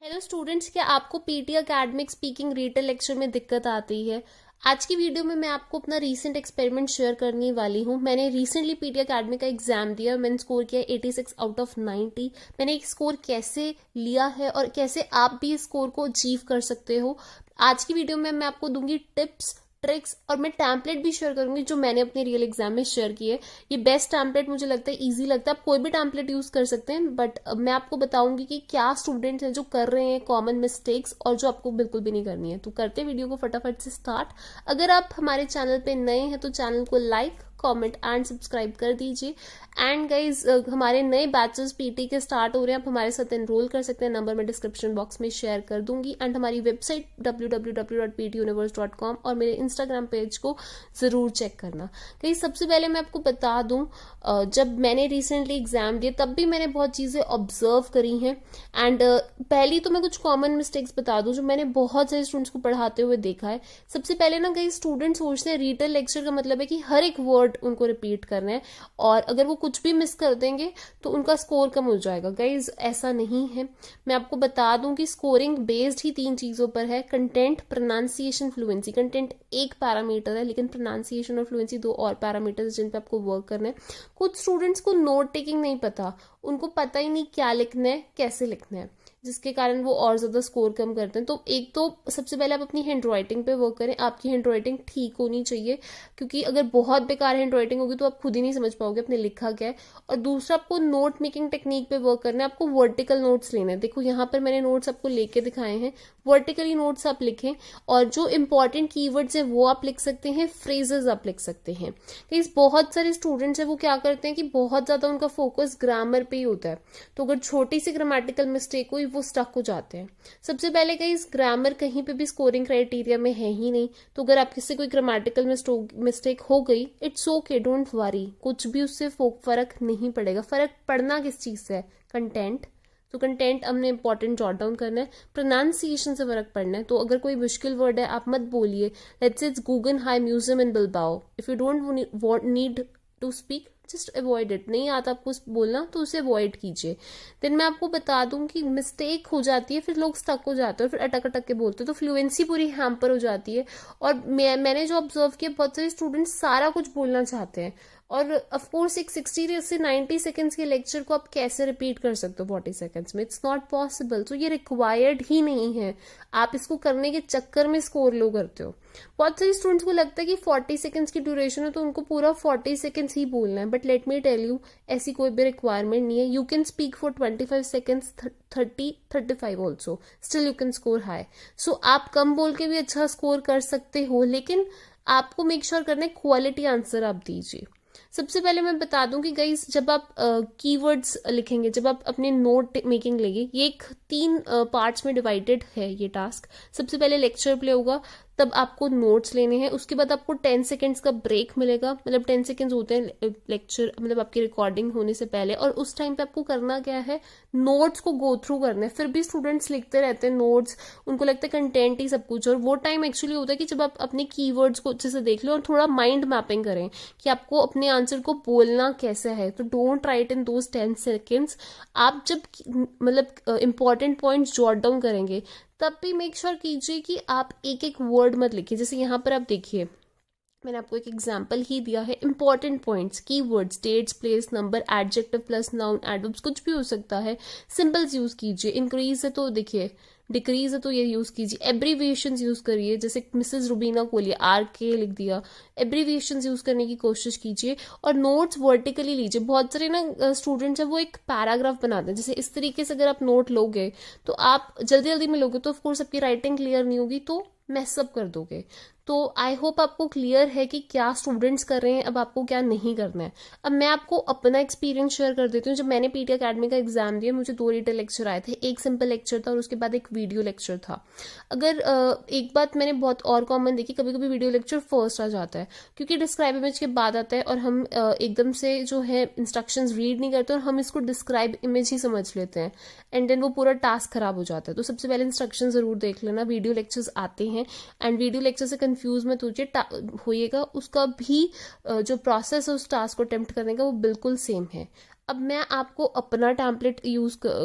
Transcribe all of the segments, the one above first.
Hello students, क्या आपको PT academic speaking retail lecture में दिक्कत आती है? आज की वीडियो में मैं आपको अपना रीसेंट एक्सपेरिमेंट शेयर करने वाली हूँ। मैंने रिसेंटली पीटी एकेडमिक का एग्जाम दिया। मैंने स्कोर किया 86 आउट ऑफ 90। मैंने एक स्कोर कैसे लिया है और कैसे आप भी इस स्कोर को अचीव कर सकते हो, आज की वीडियो में मैं आपको दूंगी टिप्स, ट्रिक्स, और मैं टैम्पलेट भी शेयर करूंगी जो मैंने अपने रियल एग्जाम में शेयर किए। ये बेस्ट टैम्पलेट मुझे लगता है, इजी लगता है। आप कोई भी टैम्पलेट यूज कर सकते हैं, बट मैं आपको बताऊंगी कि क्या स्टूडेंट्स हैं जो कर रहे हैं कॉमन मिस्टेक्स और जो आपको बिल्कुल भी नहीं करनी है। तो करते हैं वीडियो को फटाफट से स्टार्ट। अगर आप हमारे चैनल पे नए हैं तो चैनल को लाइक, कमेंट एंड सब्सक्राइब कर दीजिए। एंड गाइज, हमारे नए बैचेस पीटी के स्टार्ट हो रहे हैं, आप हमारे साथ एनरोल कर सकते हैं। नंबर मैं डिस्क्रिप्शन बॉक्स में शेयर कर दूंगी। एंड हमारी वेबसाइट www.ptuniverse.com और मेरे इंस्टाग्राम पेज को जरूर चेक करना। गाइज, सबसे पहले मैं आपको बता दूं, जब मैंने रिसेंटली एग्जाम दिए तब भी मैंने बहुत चीजें ऑब्जर्व करी हैं। एंड पहली तो मैं कुछ कॉमन मिस्टेक्स बता दूं जो मैंने बहुत सारे स्टूडेंट्स को पढ़ाते हुए देखा है। सबसे पहले ना, कई स्टूडेंट्स सोचते हैं रीटेल लेक्चर का मतलब है कि हर एक वर्ड उनको रिपीट करना है और अगर वो कुछ भी मिस कर देंगे तो उनका स्कोर कम हो जाएगा। गाइज, ऐसा नहीं है। मैं आपको बता दूं कि स्कोरिंग बेस्ड ही 3 चीजों पर है: कंटेंट, प्रोनाउंसिएशन, फ्लुएंसी। कंटेंट एक पैरामीटर है, लेकिन प्रोनाउंसिएशन और फ्लुएंसी 2 और पैरामीटर है जिन पे आपको वर्क करना है। कुछ स्टूडेंट्स को नोट टेकिंग नहीं पता, उनको पता ही नहीं क्या लिखना है, कैसे लिखना है, जिसके कारण वो और ज्यादा स्कोर कम करते हैं। तो एक तो सबसे पहले आप अपनी हैंड राइटिंग पे वर्क करें। आपकी हैंड राइटिंग ठीक होनी चाहिए, क्योंकि अगर बहुत बेकार हैंड राइटिंग होगी तो आप खुद ही नहीं समझ पाओगे आपने लिखा क्या है। और दूसरा, आपको नोट मेकिंग टेक्निक पे वर्क करना है। आपको वर्टिकल नोट्स लेने हैं। देखो, यहाँ पर मैंने नोट्स आपको लेके दिखाए हैं। वर्टिकली नोट्स आप लिखें और जो इंपॉर्टेंट कीवर्ड्स है वो आप लिख सकते हैं, फ्रेजेस आप लिख सकते हैं। इस बहुत सारे स्टूडेंट्स हैं वो क्या करते हैं कि बहुत ज्यादा उनका फोकस ग्रामर पे ही होता है, तो अगर छोटी सी ग्रामेटिकल मिस्टेक हुई वो स्टक हो जाते हैं। सबसे पहले कहीं इस ग्रामर कहीं पे भी स्कोरिंग क्राइटेरिया में है ही नहीं, तो अगर आपके से कोई ग्रामेटिकल मिस्टेक हो गई, इट्स ओके, डोंट वरी, कुछ भी उससे फर्क नहीं पड़ेगा। फर्क पड़ना किस चीज से है? कंटेंट। तो कंटेंट हमने इंपॉर्टेंट जॉट डाउन करना है। प्रोनाउंसिएशन से फर्क पड़ना है। तो अगर कोई मुश्किल वर्ड है आप मत बोलिए let's say it's Guggenheim museum in Bilbao. If you don't need to speak, just avoid it. नहीं आता आपको बोलना तो उसे अवॉइड कीजिए। देन मैं आपको बता दूं कि मिस्टेक हो जाती है, फिर लोग स्टक हो जाते हैं और फिर अटक अटक के बोलते हैं, तो फ्लुएंसी पूरी हैम्पर हो जाती है। और मैंने जो ऑब्जर्व किया, बहुत सारे स्टूडेंट्स सारा कुछ बोलना चाहते हैं और ऑफकोर्स एक 60 से 90 सेकेंड्स के लेक्चर को आप कैसे रिपीट कर सकते हो 40 सेकेंड्स में? It's not possible. तो ये रिक्वायर्ड ही नहीं है। आप इसको करने के चक्कर में स्कोर लो करते हो। बहुत सारे स्टूडेंट्स को लगता है कि 40 सेकेंड्स की ड्यूरेशन है तो उनको पूरा 40 सेकेंड्स ही बोलना है, but let me tell you, ऐसी कोई भी रिक्वायरमेंट नहीं है। You can speak for 25 seconds, 30, 35 also, still you can score high. So आप कम बोल के भी अच्छा स्कोर कर सकते हो, लेकिन आपको मेक श्योर करना है क्वालिटी आंसर आप दीजिए। सबसे पहले मैं बता दूं कि गाइस, जब आप कीवर्ड्स लिखेंगे, जब आप अपने नोट मेकिंग लेंगे, ये एक 3 पार्ट्स में डिवाइडेड है ये टास्क। सबसे पहले लेक्चर प्ले होगा, तब आपको नोट्स लेने हैं। उसके बाद आपको 10 सेकेंड्स का ब्रेक मिलेगा, मतलब 10 सेकेंड्स होते हैं लेक्चर, मतलब आपकी रिकॉर्डिंग होने से पहले। और उस टाइम पे आपको करना क्या है? नोट्स को गो थ्रू करना है। फिर भी स्टूडेंट्स लिखते रहते हैं नोट्स, उनको लगता है कंटेंट ही सब कुछ, और वो टाइम एक्चुअली होता है कि जब आप अपने कीवर्ड्स को अच्छे से देख लो और थोड़ा माइंड मैपिंग करें कि आपको अपने आंसर को बोलना कैसे है। तो don't write in those 10 seconds. आप जब मतलब इंपॉर्टेंट पॉइंट्स जॉट डाउन करेंगे तब भी मेक श्योर कीजिए कि आप एक एक वर्ड मत लिखिए। जैसे यहाँ पर आप देखिए, मैंने आपको एक एग्जाम्पल ही दिया है। Important points, keywords, dates, place, number, adjective plus noun, adverbs, कुछ भी हो सकता है। सिंबल्स यूज कीजिए। इंक्रीज है तो देखिए, डिक्रीज है तो ये यूज कीजिए। एब्रीविएशन यूज करिए, जैसे मिसेस रुबीना कोहली RK लिख दिया। एब्रीविएशन यूज करने की कोशिश कीजिए और नोट्स वर्टिकली लीजिए। बहुत सारे ना स्टूडेंट्स हैं वो एक पैराग्राफ बनाते हैं, जैसे इस तरीके से अगर आप नोट लोगे तो आप जल्दी जल्दी में लोगे तो ऑफकोर्स आपकी राइटिंग क्लियर नहीं होगी, तो मैसअप कर दोगे। तो आई होप आपको क्लियर है कि क्या स्टूडेंट्स कर रहे हैं, अब आपको क्या नहीं करना है। अब मैं आपको अपना एक्सपीरियंस शेयर कर देती हूँ। जब मैंने पीटी एकेडमी का एग्जाम दिया, मुझे 2 रीटेल लेक्चर आए थे। एक सिंपल लेक्चर था और उसके बाद एक वीडियो लेक्चर था। अगर एक बात मैंने बहुत और कॉमन देखी, कभी कभी वीडियो लेक्चर फर्स्ट आ जाता है क्योंकि डिस्क्राइब इमेज के बाद आता है और हम एकदम से जो है इंस्ट्रक्शंस रीड नहीं करते और हम इसको डिस्क्राइब इमेज ही समझ लेते हैं, एंड देन वो पूरा टास्क खराब हो जाता है। तो सबसे पहले इंस्ट्रक्शन जरूर देख लेना। वीडियो लेक्चर्स आते हैं एंड वीडियो लेक्चर से कंफ्यूज मत होइएगा। उसका भी जो प्रोसेस है उस टास्क को अटेम्प्ट करने का वो बिल्कुल सेम है। अब मैं आपको अपना टैम्पलेट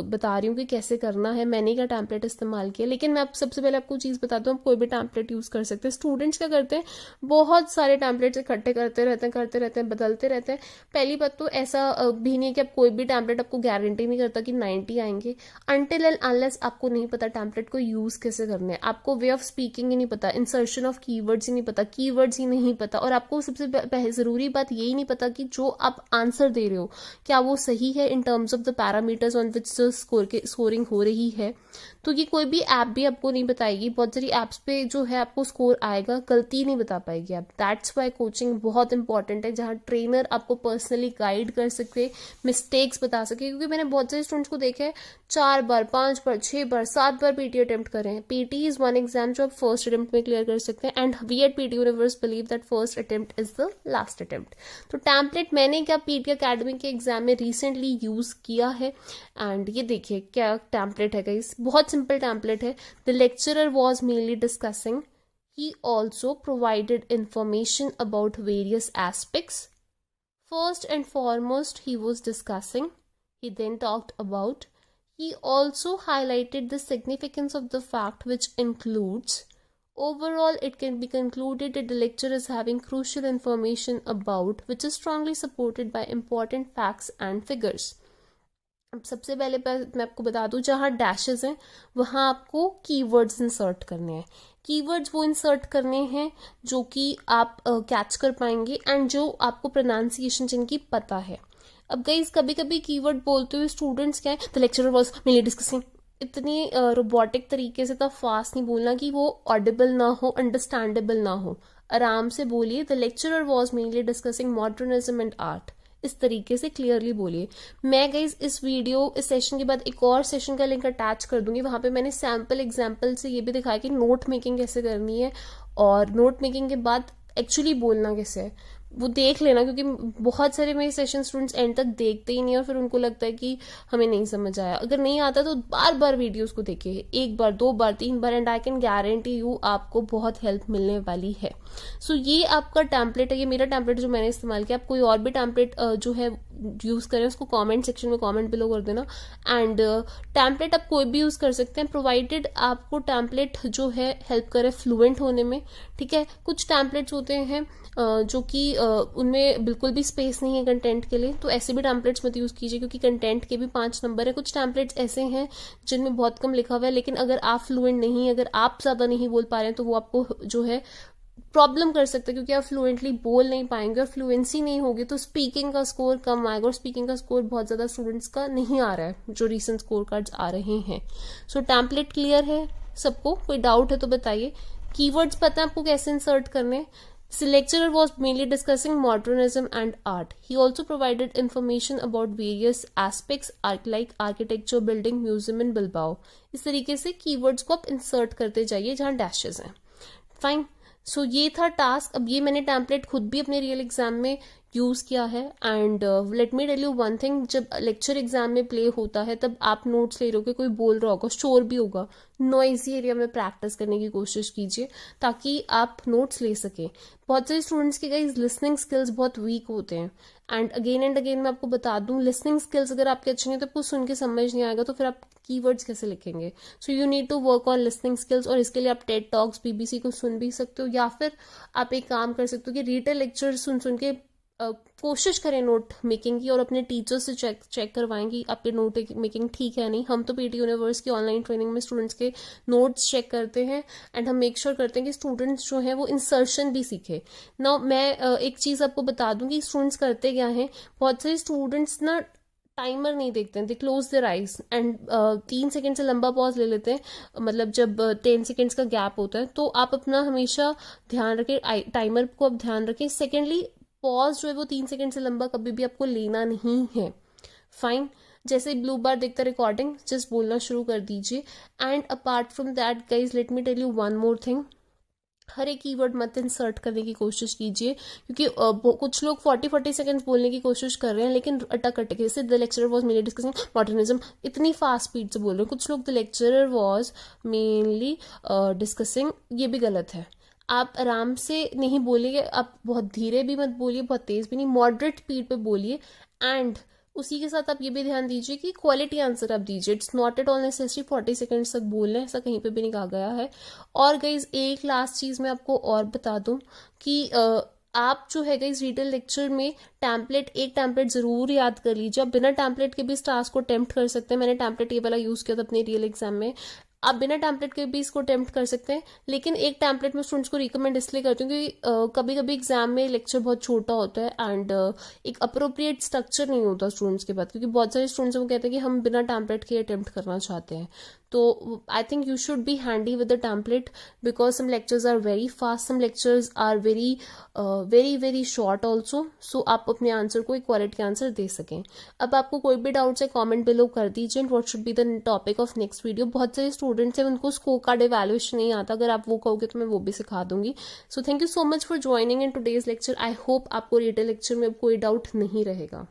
बता रही हूँ कि कैसे करना है, मैंने क्या टैम्पलेट इस्तेमाल किया, लेकिन मैं सबसे पहले आपको चीज़ बताता हूँ, आप कोई भी टैम्पलेट यूज़ कर सकते हैं। स्टूडेंट्स क्या करते हैं, बहुत सारे टैम्पलेट्स इकट्ठे करते रहते हैं, बदलते रहते हैं। पहली बात तो ऐसा भी नहीं है कि आप कोई भी टैम्पलेट आपको गारंटी नहीं करता कि 90 आएंगे, अनटिल एंड अनलेस आपको नहीं पता टैम्पलेट को यूज़ कैसे करना है, आपको वे ऑफ स्पीकिंग ही नहीं पता, इंसर्शन ऑफ कीवर्ड्स ही नहीं पता, कीवर्ड्स ही नहीं पता, और आपको सबसे ज़रूरी बात यही नहीं पता कि जो आप आंसर दे रहे हो क्या वो सही है in terms of the parameters on which scoring हो रही है। तो ये कोई भी ऐप भी आपको नहीं बताएगी, बहुत सारी ऐप्स पे जो है आपको स्कोर आएगा, गलती नहीं बता पाएगी आप। दैट्स वाई कोचिंग बहुत इंपॉर्टेंट है, जहाँ ट्रेनर आपको पर्सनली गाइड कर सके, मिस्टेक्स बता सके। क्योंकि मैंने बहुत सारे स्टूडेंट्स को देखा है 4 बार 5 बार 6 बार 7 बार पीटी अटेम्प्ट करें हैं। पीटी इज वन एग्जाम जो आप फर्स्ट अटेम्प्ट में क्लियर कर सकते हैं, and we at PT universe believe that first attempt is the last attempt. तो टैम्पलेट मैंने क्या पीटी अकेडमी के एग्जाम में रिसेंटली यूज किया है, एंड ये देखिए क्या टैम्पलेट है गाइस, बहुत सिंपल टैम्पलेट है। The lecturer was mainly discussing, he also provided information about various aspects. First and foremost, he was discussing. He then talked about. He also highlighted the significance of the fact, which includes. Overall, it can be concluded that the lecture is having crucial information about, which is strongly supported by important facts and figures. अब सबसे पहले मैं आपको बता दूं, जहाँ dashes हैं वहाँ आपको कीवर्ड्स इंसर्ट करने हैं। कीवर्ड्स वो इंसर्ट करने हैं जो कि आप कैच कर पाएंगे एंड जो आपको प्रोनाउंसिएशन जिनकी पता है। अब गाइस कभी कभी कीवर्ड बोलते हुए स्टूडेंट्स क्या है, the lecturer was mainly discussing, इतनी रोबोटिक तरीके से इतना फास्ट नहीं बोलना कि वो ऑडिबल ना हो, अंडरस्टैंडेबल ना हो। आराम से बोलिए, the lecturer was mainly discussing modernism and art, इस तरीके से क्लियरली बोलिए। मैं गाइज इस सेशन के बाद एक और सेशन का लिंक अटैच कर दूंगी, वहां पे मैंने सैम्पल एग्जाम्पल से ये भी दिखाया कि नोट मेकिंग कैसे करनी है, और नोट मेकिंग के बाद एक्चुअली बोलना कैसे है वो देख लेना। क्योंकि बहुत सारे मेरे सेशन स्टूडेंट्स एंड तक देखते ही नहीं और फिर उनको लगता है कि हमें नहीं समझ आया। अगर नहीं आता तो बार बार वीडियोस को देखिए, 1 बार 2 बार 3 बार, and I can guarantee you आपको बहुत हेल्प मिलने वाली है। सो ये आपका टैम्पलेट है, ये मेरा टैम्पलेट जो मैंने इस्तेमाल किया। आप कोई और भी टैम्पलेट जो है यूज करें उसको कमेंट सेक्शन में कमेंट बिलो कर देना। एंड टैम्पलेट आप कोई भी यूज कर सकते हैं, प्रोवाइडेड आपको टैम्पलेट जो है हेल्प करे फ्लुएंट होने में। ठीक है, कुछ टैम्पलेट्स होते हैं जो कि उनमें बिल्कुल भी स्पेस नहीं है कंटेंट के लिए, तो ऐसे भी टैम्पलेट्स मत यूज कीजिए क्योंकि कंटेंट के भी 5 नंबर है। कुछ टैम्पलेट्स ऐसे हैं जिनमें बहुत कम लिखा हुआ है, लेकिन अगर आप फ्लुएंट नहीं, अगर आप ज्यादा नहीं बोल पा रहे हैं तो वो आपको जो है प्रॉब्लम कर सकते हैं, क्योंकि आप फ्लुएंटली बोल नहीं पाएंगे और फ्लुएंसी नहीं होगी तो स्पीकिंग का स्कोर कम आएगा, और स्पीकिंग का स्कोर बहुत ज्यादा स्टूडेंट्स का नहीं आ रहा है जो रीसेंट स्कोर कार्ड्स आ रहे हैं। सो टैम्पलेट क्लियर है सबको? कोई डाउट है तो बताइए। कीवर्ड्स पता है आपको कैसे इंसर्ट करने? The lecturer was mainly discussing modernism and art. He also provided information about various aspects like architecture, building, museum in Bilbao. इस तरीके से कीवर्ड्स को आप इंसर्ट करते जाइए जहाँ डैशेस हैं। फाइन, सो ये था टास्क। अब ये मैंने टैम्पलेट खुद भी अपने रियल एग्जाम में यूज किया है। And let me tell you one thing, जब लेक्चर एग्जाम में प्ले होता है तब आप नोट्स ले रहे हो, कोई बोल रहा होगा, शोर भी होगा, नॉइजी एरिया में प्रैक्टिस करने की कोशिश कीजिए ताकि आप नोट्स ले सकें। बहुत सारे स्टूडेंट्स के गाइस लिसनिंग स्किल्स बहुत वीक होते हैं, एंड अगेन मैं आपको बता दूं, लिसनिंग स्किल्स अगर आपके अच्छे नहीं तो आपको सुन के समझ नहीं आएगा, तो फिर आप कीवर्ड्स कैसे लिखेंगे? So you need to work on listening skills, और इसके लिए आप टेड टॉक्स बीबीसी को सुन भी सकते हो, या फिर आप एक काम कर सकते हो कि रीटेल लेक्चर सुन के कोशिश करें नोट मेकिंग की, और अपने टीचर से चेक करवाएं कि आपके नोट मेकिंग ठीक है नहीं। हम तो पीटी यूनिवर्स की ऑनलाइन ट्रेनिंग में स्टूडेंट्स के नोट्स चेक करते हैं, एंड हम मेक श्योर करते हैं कि स्टूडेंट्स जो हैं वो इंसर्शन भी सीखे। नाउ मैं एक चीज आपको बता दूं कि स्टूडेंट्स करते क्या हैं, बहुत सारे स्टूडेंट्स ना टाइमर नहीं देखते हैं, they close their eyes and 3 second से लंबा पॉज ले लेते हैं, मतलब जब 10 सेकेंड्स का गैप होता है। तो आप अपना हमेशा ध्यान रखें, टाइमर को आप ध्यान रखें। सेकेंडली, पॉज जो है वो 3 सेकेंड से लंबा कभी भी आपको लेना नहीं है। फाइन, जैसे ब्लू बार देखता रिकॉर्डिंग, जस्ट बोलना शुरू कर दीजिए। And apart from that guys let me tell you one more thing, हर एक कीवर्ड मत इंसर्ट करने की कोशिश कीजिए, क्योंकि कुछ लोग 40 सेकंड्स बोलने की कोशिश कर रहे हैं लेकिन अटक अटक, जैसे the lecturer was mainly discussing modernism, इतनी फास्ट स्पीड से बोल रहे हैं। कुछ लोग the lecturer was mainly discussing, ये भी गलत है। आप आराम से नहीं बोलिए, आप बहुत धीरे भी मत बोलिए, बहुत तेज भी नहीं, मॉडरेट स्पीड पे बोलिए, एंड उसी के साथ आप ये भी ध्यान दीजिए कि क्वालिटी आंसर आप दीजिए, it's not at all necessary 40 seconds तक बोलना है, ऐसा कहीं पे भी नहीं कहा गया है। और गाइज एक लास्ट चीज मैं आपको और बता दूं कि आप जो है गाइज रीडर लेक्चर में एक टैम्पलेट जरूर याद कर लीजिए। आप बिना टैम्पलेट के भी इस टास्क को अटेम्प्ट कर सकते हैं। मैंने टैम्पलेट ये वाला यूज किया था अपने रियल एग्जाम में। आप बिना टैम्पलेट के भी इसको अटेम्प्ट कर सकते हैं, लेकिन एक टैम्पलेट में स्टूडेंट्स को रिकमेंड इसलिए करती हूँ कि कभी कभी एग्जाम में लेक्चर बहुत छोटा होता है एंड एक अप्रोप्रिएट स्ट्रक्चर नहीं होता स्टूडेंट्स के पास, क्योंकि बहुत सारे स्टूडेंट्स वो कहते हैं कि हम बिना टैम्पलेट के अटेम्प्ट करना चाहते हैं। तो I think you should be handy with the template because some lectures are very fast, some lectures are very very very short also, so आप अपने आंसर को एक क्वालिटी आंसर दे सकें। अब आपको कोई भी डाउट्स है कमेंट बिलो कर दीजिए, and what should be the topic of next video. बहुत सारे स्टूडेंट्स हैं उनको स्कोर कार्ड इवैल्यूएशन नहीं आता, अगर आप वो कहोगे तो मैं वो भी सिखा दूंगी। So thank you so much for joining in today's lecture. I hope आपको रीडर लेक्चर में कोई डाउट नहीं रहेगा।